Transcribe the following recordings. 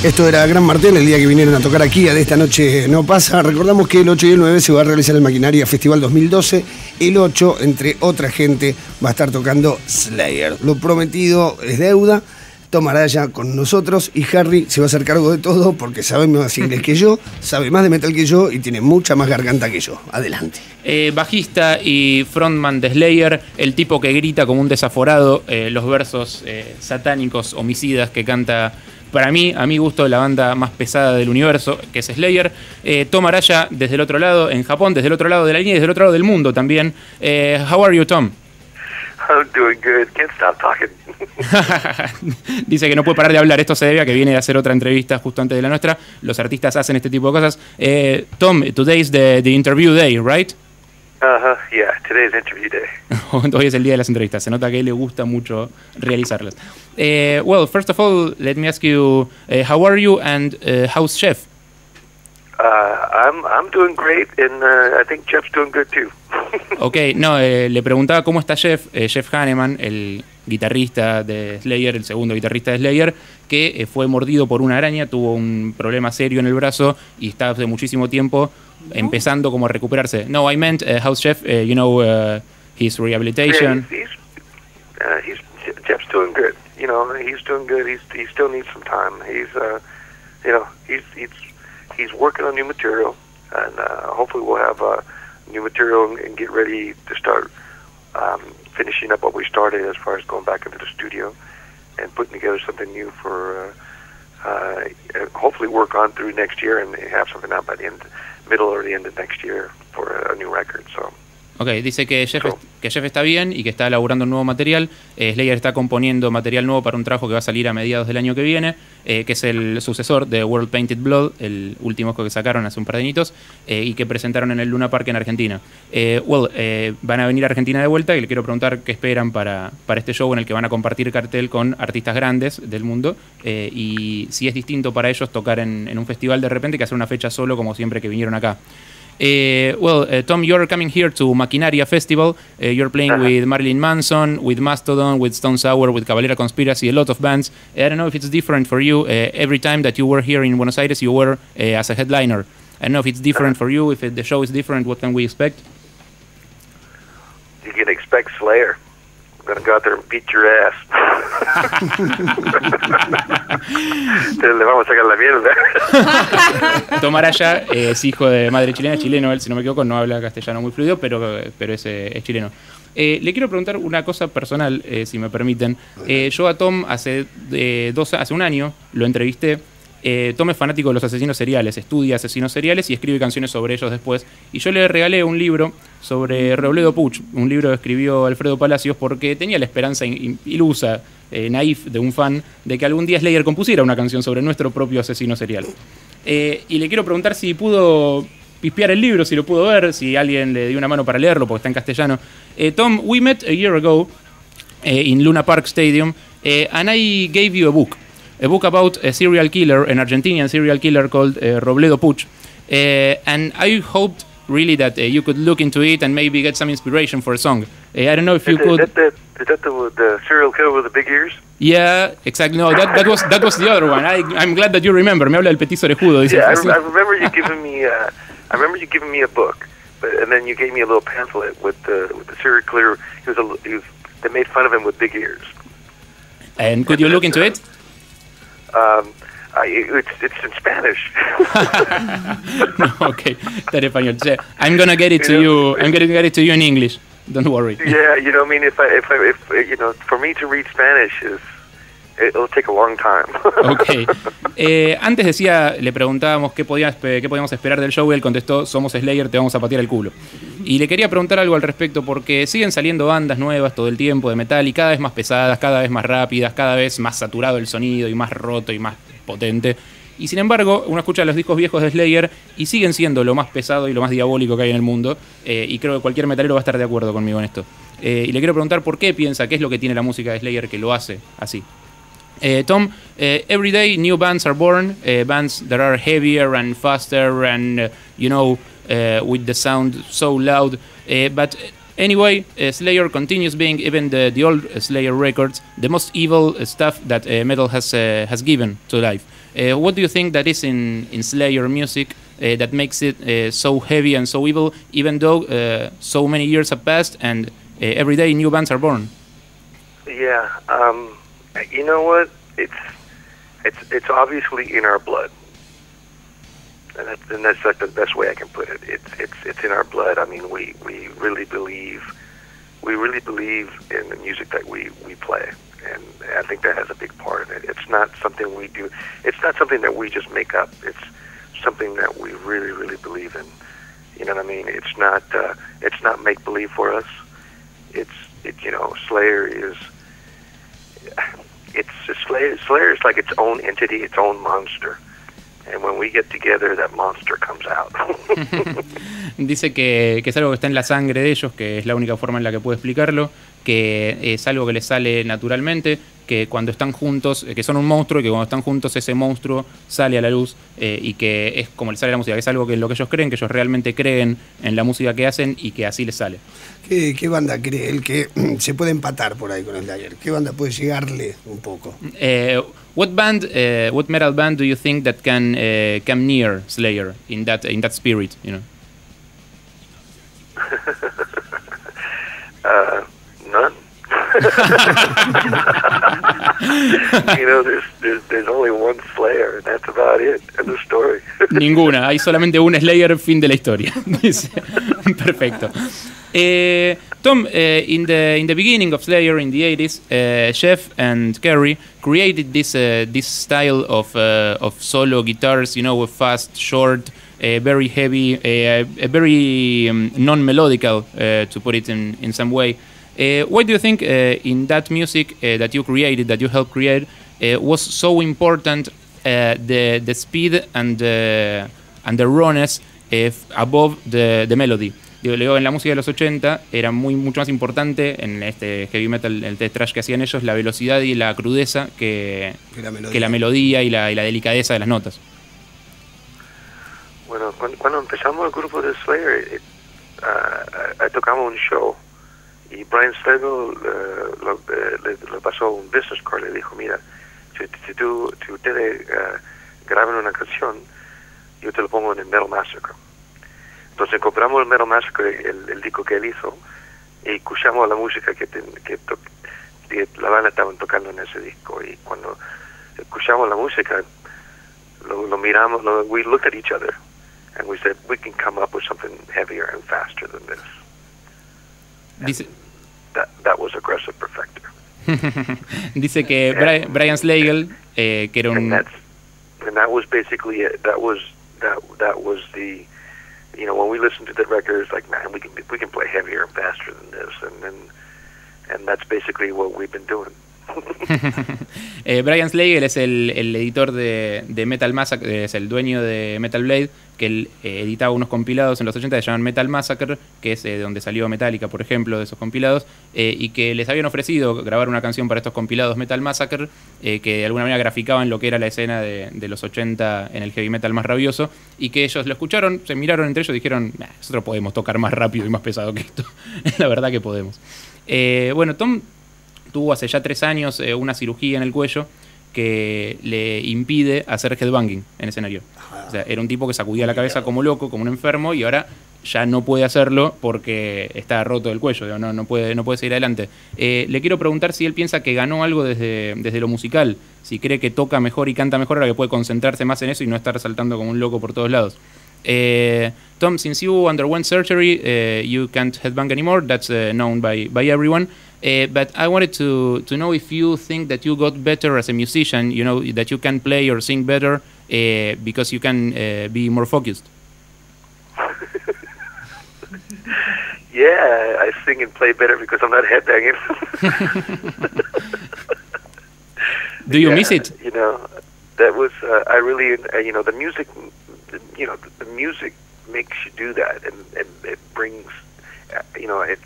Esto era Gran Martel, el día que vinieron a tocar aquí, a de esta noche no pasa. Recordamos que el 8 y el 9 se va a realizar el Maquinaria Festival 2012. El 8, entre otra gente, va a estar tocando Slayer. Lo prometido es deuda. Tom Araya con nosotros y Harry se va a hacer cargo de todo porque sabe más inglés que yo, sabe más de metal que yo y tiene mucha más garganta que yo. Adelante. Bajista y frontman de Slayer, el tipo que grita como un desaforado los versos satánicos, homicidas que canta, para mí, a mi gusto, la banda más pesada del universo, que es Slayer. Tom Araya desde el otro lado, en Japón, desde el otro lado de la línea y desde el otro lado del mundo también. How are you, Tom? I'm doing good. Can't stop talking. Dice que no puede parar de hablar. Esto se debe a que viene de hacer otra entrevista justo antes de la nuestra. Los artistas hacen este tipo de cosas. Tom, today is the interview day, right? Yeah, today's interview day. Hoy es el día de las entrevistas. Se nota que a él le gusta mucho realizarlas. Well, first of all, let me ask you, how are you and how's Chef? I'm doing great, and I think Jeff's doing good too. Ok, no, le preguntaba cómo está Jeff, Jeff Hanneman, el guitarrista de Slayer, el segundo guitarrista de Slayer, que fue mordido por una araña, tuvo un problema serio en el brazo y está hace muchísimo tiempo empezando como a recuperarse. No, I meant, how's Jeff, you know, his rehabilitation? Yeah, Jeff's doing good. You know, he's doing good. He still needs some time. You know, he's working on new material, and hopefully we'll have new material and get ready to start finishing up what we started as far as going back into the studio and putting together something new for hopefully work on through next year and have something out by the middle or the end of next year for a new record. So. Ok, dice que Jeff está bien y que está elaborando un nuevo material. Slayer está componiendo material nuevo para un trabajo que va a salir a mediados del año que viene, que es el sucesor de World Painted Blood, el último disco que sacaron hace un par de añitos y que presentaron en el Luna Park en Argentina. Van a venir a Argentina de vuelta y le quiero preguntar qué esperan para este show en el que van a compartir cartel con artistas grandes del mundo y si es distinto para ellos tocar en un festival de repente que hacer una fecha solo como siempre que vinieron acá. Tom, you're coming here to Maquinaria Festival. You're playing with Marilyn Manson, with Mastodon, with Stone Sour, with Cavalera Conspiracy, a lot of bands. I don't know if it's different for you. Every time that you were here in Buenos Aires, you were as a headliner. I don't know if it's different for you, if the show is different. What can we expect? You can expect Slayer. I'm gonna go out there and beat your ass. Le vamos a sacar la mierda. Tom Araya es hijo de madre chilena, chileno, él si no me equivoco no habla castellano muy fluido, pero es chileno. Le quiero preguntar una cosa personal, si me permiten. Yo a Tom hace un año lo entrevisté. Tom es fanático de los asesinos seriales, estudia asesinos seriales y escribe canciones sobre ellos después. Y yo le regalé un libro sobre Robledo Puch, un libro que escribió Alfredo Palacios porque tenía la esperanza ilusa, naif de un fan, de que algún día Slayer compusiera una canción sobre nuestro propio asesino serial. Y le quiero preguntar si pudo pispear el libro, si lo pudo ver, si alguien le dio una mano para leerlo porque está en castellano. Tom, we met a year ago in Luna Park Stadium and I gave you a book about a serial killer, an Argentinian serial killer called Robledo Puch. And I hoped really that you could look into it and maybe get some inspiration for a song. I don't know if you could... Is that the serial killer with the big ears? Yeah, exactly. No, that was the other one. I'm glad that you remember. Me habla del petiso orejudo. Dice, yeah, I remember you giving me. I remember you giving me a book, and then you gave me a little pamphlet with the serial killer. They made fun of him with big ears. And could you look into it? It's in Spanish. No, okay, está en español. I'm gonna get it to you. I'm gonna get it to you in English. Don't worry. Yeah, you know, I mean, if you know, for me to read Spanish it'll take a long time. Okay. Antes le preguntábamos qué podíamos esperar del show y él contestó: somos Slayer, te vamos a patear el culo. Y le quería preguntar algo al respecto porque siguen saliendo bandas nuevas todo el tiempo de metal y cada vez más pesadas, cada vez más rápidas, cada vez más saturado el sonido y más roto y más potente. Y sin embargo, uno escucha los discos viejos de Slayer y siguen siendo lo más pesado y lo más diabólico que hay en el mundo. Y creo que cualquier metalero va a estar de acuerdo conmigo en esto. Y le quiero preguntar por qué piensa, qué es lo que tiene la música de Slayer que lo hace así. Tom, every day new bands are born, bands that are heavier and faster and, with the sound so loud. But anyway, Slayer continues being, even the old Slayer records, the most evil stuff that metal has given to life. What do you think that is in Slayer music that makes it so heavy and so evil, even though so many years have passed and every day new bands are born? Yeah, you know what? It's obviously in our blood, and that's like the best way I can put it. It's in our blood. I mean, we really believe in the music that we play, and I think that has a big part in it. It's not something we do. It's not something that we just make up. It's something that we really believe in. You know what I mean? It's not make believe for us. You know, Slayer is. Slayer is like its own entity, its own monster. And when we get together, that monster comes out. Dice que es algo que está en la sangre de ellos, que es la única forma en la que puede explicarlo, que es algo que les sale naturalmente, que cuando están juntos, que son un monstruo y que cuando están juntos ese monstruo sale a la luz y que es como les sale la música, que es algo que en lo que ellos creen, que ellos realmente creen en la música que hacen y que así les sale. ¿Qué banda cree él que se puede empatar por ahí con el Slayer? ¿Qué banda puede llegarle un poco? What metal band do you think that can come near Slayer in that spirit, you know? None. You know, there's only one Slayer, and that's about it. End of story. Ninguna, hay solamente un Slayer, fin de la historia. Perfecto. Tom, in the beginning of Slayer in the 80s, Jeff and Kerry created this style of solo guitars, you know, with fast, short, very heavy, very non-melodical, to put it in some way. What do you think in that music that you created, that you helped create, was so important, the speed and the rawness above the melody? Digo, en la música de los 80 era mucho más importante en este heavy metal, el thrash que hacían ellos, la velocidad y la crudeza que la melodía y la delicadeza de las notas. Bueno, cuando empezamos el grupo de Slayer, tocamos un show y Brian Slegel le pasó un business card, le dijo, mira, si ustedes graban una canción, yo te lo pongo en el Metal Massacre. Entonces compramos el Metal Massacre, el disco que él hizo, y escuchamos la música que la banda estaban tocando en ese disco. Y cuando escuchamos la música, lo miramos, we looked at each other, and we said, we can come up with something heavier and faster than this. That was Aggressive Perfector. Dice que Brian Slagle, que era un... And that was basically it. That was the... You know, when we listen to the record, it's like, man, we can play heavier and faster than this, and that's basically what we've been doing. Brian Slagle es el editor de Metal Massacre, es el dueño de Metal Blade, que él editaba unos compilados en los 80 que se llaman Metal Massacre, que es de donde salió Metallica, por ejemplo, de esos compilados, y que les habían ofrecido grabar una canción para estos compilados Metal Massacre, que de alguna manera graficaban lo que era la escena de los 80 en el heavy metal más rabioso, y que ellos lo escucharon, se miraron entre ellos y dijeron, nosotros podemos tocar más rápido y más pesado que esto. La verdad que podemos. Bueno, Tom tuvo hace ya 3 años una cirugía en el cuello que le impide hacer headbanging en escenario. O sea, era un tipo que sacudía la cabeza como loco, como un enfermo, y ahora ya no puede hacerlo porque está roto el cuello, no puede seguir adelante. Le quiero preguntar si él piensa que ganó algo desde lo musical, si cree que toca mejor y canta mejor, ahora que puede concentrarse más en eso y no estar saltando como un loco por todos lados. Tom, since you underwent surgery, you can't headbang anymore. That's known by everyone. But I wanted to know if you think that you got better as a musician, you know, that you can play or sing better because you can be more focused. Yeah, I sing and play better because I'm not headbanging. Do you miss it? You know, that was, I really, you know, the music, you know, the music makes you do that, and it brings, you know, it's,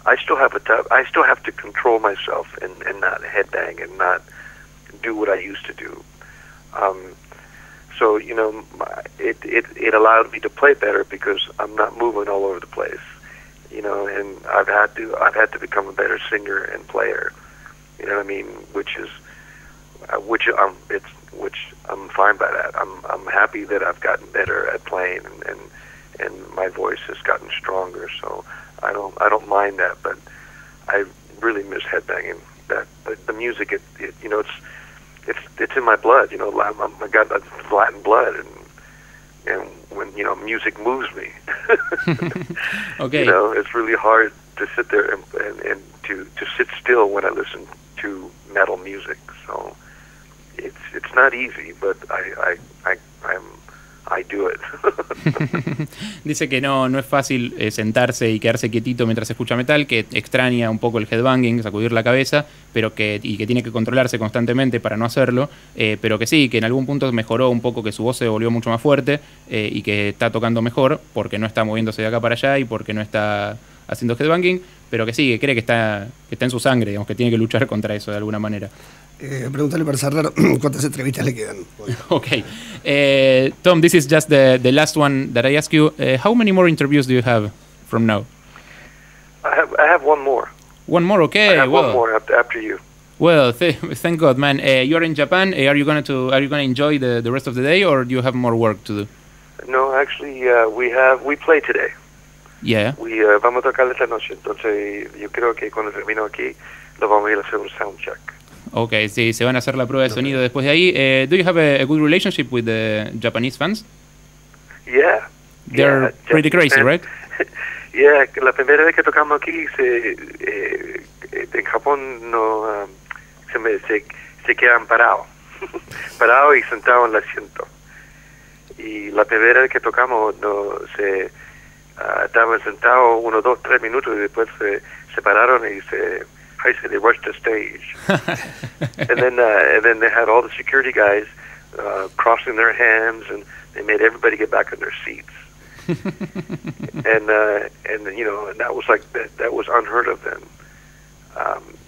I still have to control myself and not headbang and not do what I used to do. So, you know, it allowed me to play better because I'm not moving all over the place, you know, and I've had to become a better singer and player, you know what I mean, which which I'm fine by that. I'm happy that I've gotten better at playing, and my voice has gotten stronger. So I don't mind that, but I really miss headbanging. That the music, it you know, it's in my blood. You know, I got Latin blood, and when, you know, music moves me. Okay. You know, it's really hard to sit there and to sit still when I listen to metal music. So it's not easy, but I do it. Dice que no es fácil sentarse y quedarse quietito mientras escucha metal, que extraña un poco el headbanging, sacudir la cabeza, y que tiene que controlarse constantemente para no hacerlo, pero que sí, que en algún punto mejoró un poco, que su voz se volvió mucho más fuerte y que está tocando mejor porque no está moviéndose de acá para allá y porque no está haciendo headbanging, pero que sí, que cree que está en su sangre, digamos, que tiene que luchar contra eso de alguna manera. Preguntarle para cerrar cuántas entrevistas le quedan. Okay. Tom, this is just the last one that I ask you. How many more interviews do you have from now? I have one more. One more, okay. I have one more after you. Well, thank God, man. You're in Japan. Are you gonna enjoy the rest of the day, or do you have more work to do? No, actually, we play today. Yeah. Vamos a tocar esta noche. Entonces, yo creo que cuando termino aquí, lo vamos a ir a hacer un sound check. Okay, sí, se van a hacer la prueba de sonido después de ahí. Do you have a good relationship with the Japanese fans? Yeah. They're pretty crazy, right? Yeah, la primera vez que tocamos aquí, en Japón no se quedan parados y sentados en el asiento. Y la primera vez que tocamos estaban sentados 1, 2, 3 minutos y después se pararon y they rushed the stage. and then they had all the security guys crossing their hands, and they made everybody get back in their seats. and you know, and that was like that was unheard of then.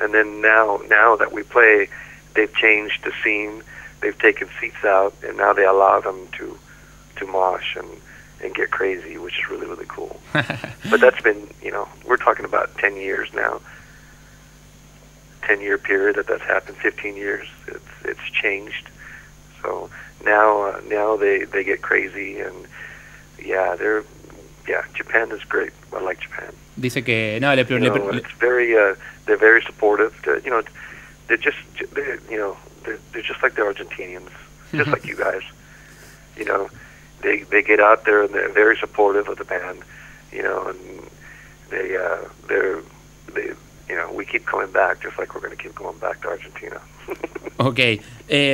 And then now that we play, they've changed the scene. They've taken seats out, and now they allow them to mosh and get crazy, which is really, really cool. But that's been, you know, we're talking about 10 years now. 10-year period that's happened, 15 years. It's changed. So now they get crazy, and Japan is great. I like Japan. Dice que it's very they're very supportive. You know, they're just like the Argentinians, just like you guys. You know, they get out there and they're very supportive of the band. You know, and they you know, we keep coming back, just like we're going to keep going back to Argentina. Ok.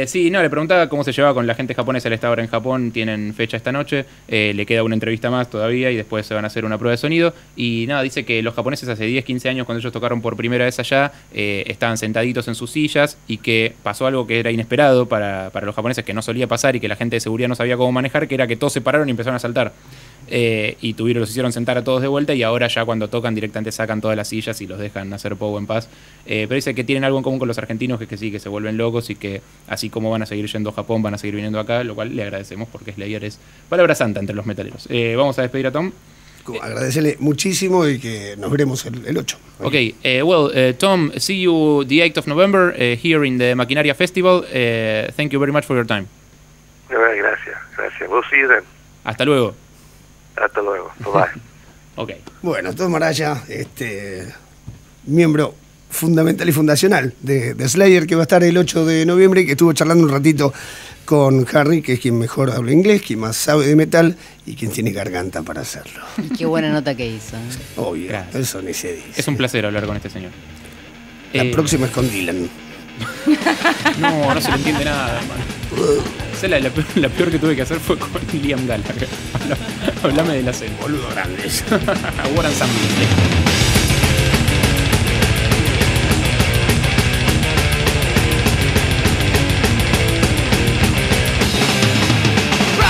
Sí, no, le preguntaba cómo se llevaba con la gente japonesa. Él está ahora en Japón, tienen fecha esta noche, le queda una entrevista más todavía y después se van a hacer una prueba de sonido. Y nada, dice que los japoneses hace 10, 15 años, cuando ellos tocaron por primera vez allá, estaban sentaditos en sus sillas y que pasó algo que era inesperado para los japoneses, que no solía pasar y que la gente de seguridad no sabía cómo manejar, que era que todos se pararon y empezaron a saltar. Y los hicieron sentar a todos de vuelta, y ahora ya cuando tocan directamente sacan todas las sillas y los dejan hacer pogo en paz. Pero dice que tienen algo en común con los argentinos, que sí, que se vuelven locos y que así como van a seguir yendo a Japón, van a seguir viniendo acá, lo cual le agradecemos porque Slayer es palabra santa entre los metaleros. Vamos a despedir a Tom. Agradecerle muchísimo y que nos veremos el 8. Okay, Tom, see you the 8th of November here in the Maquinaria Festival. Thank you very much for your time. Gracias. We'll see you then. Hasta luego. Hasta luego. Bye. Okay. Bueno, Tom Araya, miembro fundamental y fundacional de Slayer, que va a estar el 8 de noviembre, y que estuvo charlando un ratito con Harry, que es quien mejor habla inglés, quien más sabe de metal y quien tiene garganta para hacerlo. Y qué buena nota que hizo. Obvio, gracias. Eso ni se dice. Es un placer hablar con este señor. La próxima es con Dylan. No se le entiende nada, hermano. La peor que tuve que hacer fue con Liam Gallagher. Hablame de la serie. Boludo grandes. Warren Sammy.